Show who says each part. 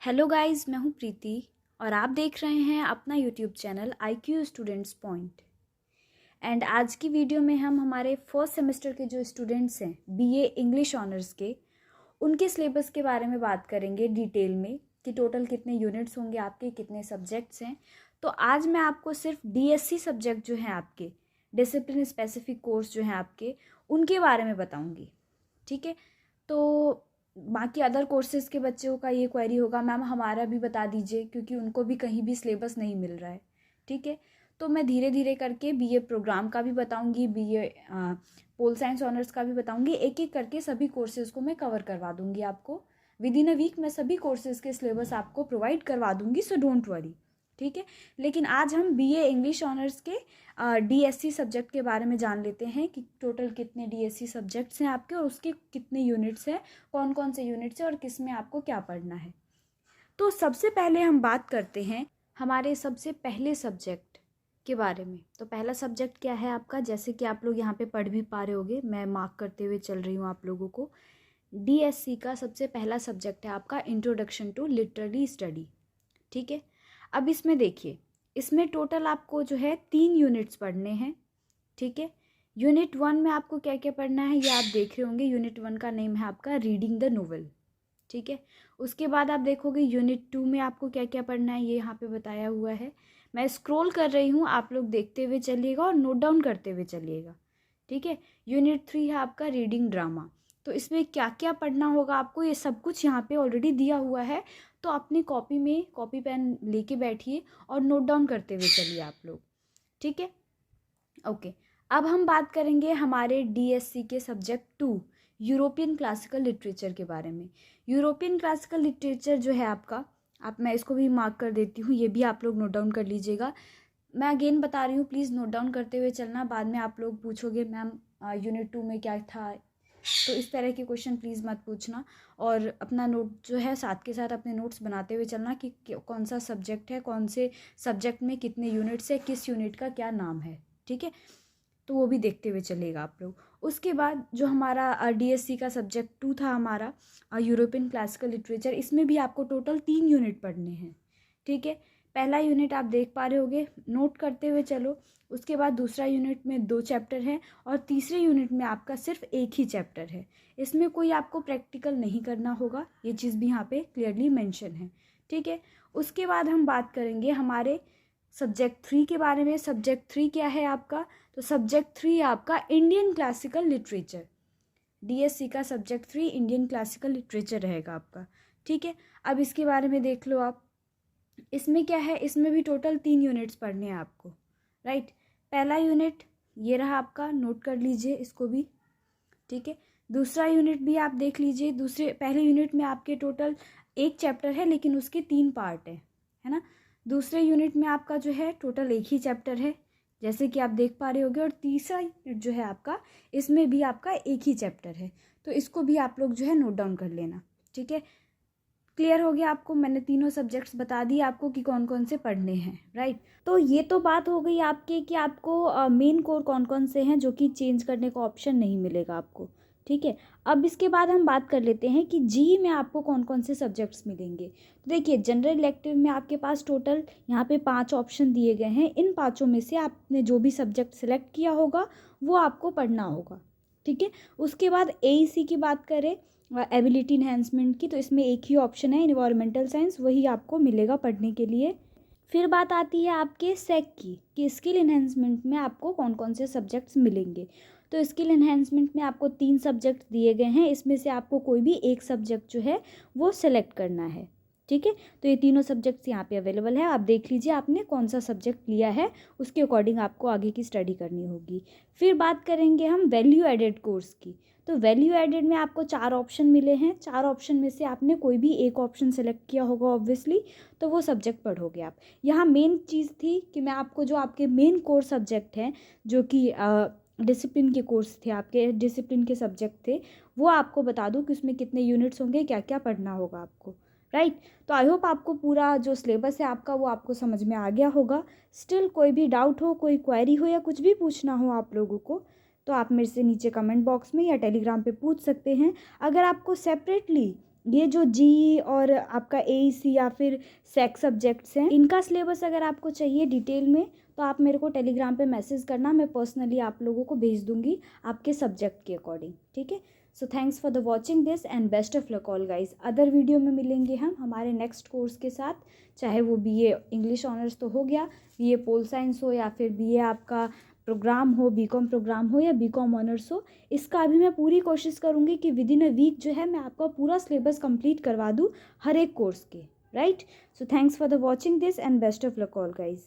Speaker 1: Hello guys, मैं हूँ प्रीति और आप देख रहे हैं अपना YouTube channel IQ students point. And आज की वीडियो में हम हमारे फर्स्ट सेमेस्टर के जो स्टूडेंट्स हैं BA इंग्लिश ऑनर्स के, उनके सिलेबस के बारे में बात करेंगे डिटेल में कि टोटल कितने यूनिट्स होंगे, आपके कितने सब्जेक्ट्स हैं। तो आज मैं आपको सिर्फ DSC सब्जेक्ट जो हैं आपके, डिसिप्लिन स्पेसिफिक कोर्स जो हैं आपके, उनके बारे में बताऊँगी। ठीक है, तो बाकी अदर कोर्सेज़ के बच्चों का ये क्वेरी होगा, मैम हमारा भी बता दीजिए, क्योंकि उनको भी कहीं भी सिलेबस नहीं मिल रहा है। ठीक है, तो मैं धीरे धीरे करके BA प्रोग्राम का भी बताऊंगी, BA पोल साइंस ऑनर्स का भी बताऊंगी, एक एक करके सभी कोर्सेज़ को मैं कवर करवा दूंगी आपको। विद इन अ वीक मैं सभी कोर्सेज़ के सिलेबस आपको प्रोवाइड करवा दूंगी, सो डोंट वरी। ठीक है, लेकिन आज हम BA इंग्लिश ऑनर्स के DSC सब्जेक्ट के बारे में जान लेते हैं कि टोटल कितने DSC सब्जेक्ट्स हैं आपके और उसके कितने यूनिट्स हैं, कौन कौन से यूनिट्स हैं और किस में आपको क्या पढ़ना है। तो सबसे पहले हम बात करते हैं हमारे सबसे पहले सब्जेक्ट के बारे में। तो पहला सब्जेक्ट क्या है आपका, जैसे कि आप लोग यहाँ पे पढ़ भी पा रहे होगे, मैं मार्क करते हुए चल रही हूँ आप लोगों को। DSC का सबसे पहला सब्जेक्ट है आपका इंट्रोडक्शन टू लिटरेरी स्टडी। ठीक है, अब इसमें देखिए, इसमें टोटल आपको जो है 3 यूनिट्स पढ़ने हैं। ठीक है, यूनिट 1 में आपको क्या क्या पढ़ना है ये आप देख रहे होंगे। यूनिट 1 का नेम है आपका रीडिंग द नोवेल। ठीक है, उसके बाद आप देखोगे यूनिट 2 में आपको क्या क्या पढ़ना है, ये यहाँ पे बताया हुआ है। मैं स्क्रॉल कर रही हूँ, आप लोग देखते हुए चलिएगा और नोट डाउन करते हुए चलिएगा। ठीक है, यूनिट 3 है आपका रीडिंग ड्रामा। तो इसमें क्या क्या पढ़ना होगा आपको, ये सब कुछ यहाँ पे ऑलरेडी दिया हुआ है। तो अपनी कॉपी में कॉपी पेन लेके बैठिए और नोट डाउन करते हुए चलिए आप लोग। ठीक है, ओके। अब हम बात करेंगे हमारे DSC के सब्जेक्ट 2 यूरोपियन क्लासिकल लिटरेचर के बारे में। यूरोपियन क्लासिकल लिटरेचर जो है आपका, मैं इसको भी मार्क कर देती हूँ, ये भी आप लोग नोट डाउन कर लीजिएगा। मैं अगेन बता रही हूँ, प्लीज़ नोट डाउन करते हुए चलना। बाद में आप लोग पूछोगे मैम यूनिट 2 में क्या था, तो इस तरह के क्वेश्चन प्लीज़ मत पूछना। और अपना नोट जो है साथ के साथ अपने नोट्स बनाते हुए चलना कि कौन सा सब्जेक्ट है, कौन से सब्जेक्ट में कितने यूनिट्स है, किस यूनिट का क्या नाम है। ठीक है, तो वो भी देखते हुए चलेगा आप लोग। उसके बाद जो हमारा DSC का सब्जेक्ट 2 था हमारा यूरोपियन क्लासिकल लिटरेचर, इसमें भी आपको टोटल 3 यूनिट पढ़ने हैं। ठीक है, पहला यूनिट आप देख पा रहे होगे, नोट करते हुए चलो। उसके बाद दूसरा यूनिट में 2 चैप्टर हैं और तीसरे यूनिट में आपका सिर्फ एक ही चैप्टर है। इसमें कोई आपको प्रैक्टिकल नहीं करना होगा, ये चीज़ भी यहाँ पे क्लियरली मेंशन है। ठीक है, उसके बाद हम बात करेंगे हमारे सब्जेक्ट 3 के बारे में। सब्जेक्ट 3 क्या है आपका, तो सब्जेक्ट 3 है आपका इंडियन क्लासिकल लिटरेचर। DSC का सब्जेक्ट 3 इंडियन क्लासिकल लिटरेचर रहेगा आपका। ठीक है, अब इसके बारे में देख लो आप, इसमें क्या है, इसमें भी टोटल 3 यूनिट्स पढ़ने हैं आपको। राइट, पहला यूनिट ये रहा आपका, नोट कर लीजिए इसको भी। ठीक है, दूसरा यूनिट भी आप देख लीजिए। पहले यूनिट में आपके टोटल एक चैप्टर है, लेकिन उसके 3 पार्ट है ना। दूसरे यूनिट में आपका जो है टोटल एक ही चैप्टर है, जैसे कि आप देख पा रहे होगे। और तीसरा यूनिट जो है आपका, इसमें भी आपका एक ही चैप्टर है, तो इसको भी आप लोग जो है नोट डाउन कर लेना। ठीक है, क्लियर हो गया आपको, मैंने तीनों सब्जेक्ट्स बता दिए आपको कि कौन कौन से पढ़ने हैं। राइट, तो ये तो बात हो गई आपके कि आपको मेन कोर कौन कौन से हैं, जो कि चेंज करने का ऑप्शन नहीं मिलेगा आपको। ठीक है, अब इसके बाद हम बात कर लेते हैं कि जी में आपको कौन कौन से सब्जेक्ट्स मिलेंगे। तो देखिए, जनरल इलेक्टिव में आपके पास टोटल यहाँ पे 5 ऑप्शन दिए गए हैं। इन 5 में से आपने जो भी सब्जेक्ट सेलेक्ट किया होगा वो आपको पढ़ना होगा। ठीक है, उसके बाद AEC की बात करें, एबिलिटी इन्हेंसमेंट की, तो इसमें एक ही ऑप्शन है इन्वायरमेंटल साइंस, वही आपको मिलेगा पढ़ने के लिए। फिर बात आती है आपके सेक की कि स्किल इन्हेंसमेंट में आपको कौन कौन से सब्जेक्ट्स मिलेंगे। तो स्किल इन्हेंसमेंट में आपको 3 सब्जेक्ट दिए गए हैं, इसमें से आपको कोई भी एक सब्जेक्ट जो है वो सिलेक्ट करना है। ठीक है, तो ये तीनों सब्जेक्ट्स यहाँ पे अवेलेबल है, आप देख लीजिए आपने कौन सा सब्जेक्ट लिया है, उसके अकॉर्डिंग आपको आगे की स्टडी करनी होगी। फिर बात करेंगे हम वैल्यू एडेड कोर्स की। तो वैल्यू एडेड में आपको 4 ऑप्शन मिले हैं। 4 ऑप्शन में से आपने कोई भी एक ऑप्शन सेलेक्ट किया होगा ऑब्वियसली, तो वो सब्जेक्ट पढ़ोगे आप। यहाँ मेन चीज़ थी कि मैं आपको जो आपके मेन कोर सब्जेक्ट हैं, जो कि डिसिप्लिन के कोर्स थे, आपके डिसिप्लिन के सब्जेक्ट थे, वो आपको बता दूँ कि उसमें कितने यूनिट्स होंगे, क्या क्या पढ़ना होगा आपको। राइट, तो आई होप आपको पूरा जो सिलेबस है आपका वो आपको समझ में आ गया होगा। स्टिल कोई भी डाउट हो, कोई क्वेरी हो या कुछ भी पूछना हो आप लोगों को, तो आप मेरे से नीचे कमेंट बॉक्स में या टेलीग्राम पे पूछ सकते हैं। अगर आपको सेपरेटली ये जो जी और आपका AEC या फिर सेक्स सब्जेक्ट्स हैं, इनका सिलेबस अगर आपको चाहिए डिटेल में तो आप मेरे को टेलीग्राम पे मैसेज करना, मैं पर्सनली आप लोगों को भेज दूंगी आपके सब्जेक्ट के अकॉर्डिंग, ठीक है। So thanks for the watching this and best of luck all guys. Other video में मिलेंगे हम हमारे नेक्स्ट कोर्स के साथ, चाहे वो BA इंग्लिश ऑनर्स तो हो गया, BA पोल साइंस हो या फिर BA आपका प्रोग्राम हो, BCom प्रोग्राम हो या BCom ऑनर्स हो। इसका अभी मैं पूरी कोशिश करूँगी कि विद इन अ वीक जो है मैं आपका पूरा सिलेबस कंप्लीट करवा दूँ हर एक कोर्स के, right. So thanks for the watching this and best of luck all guys.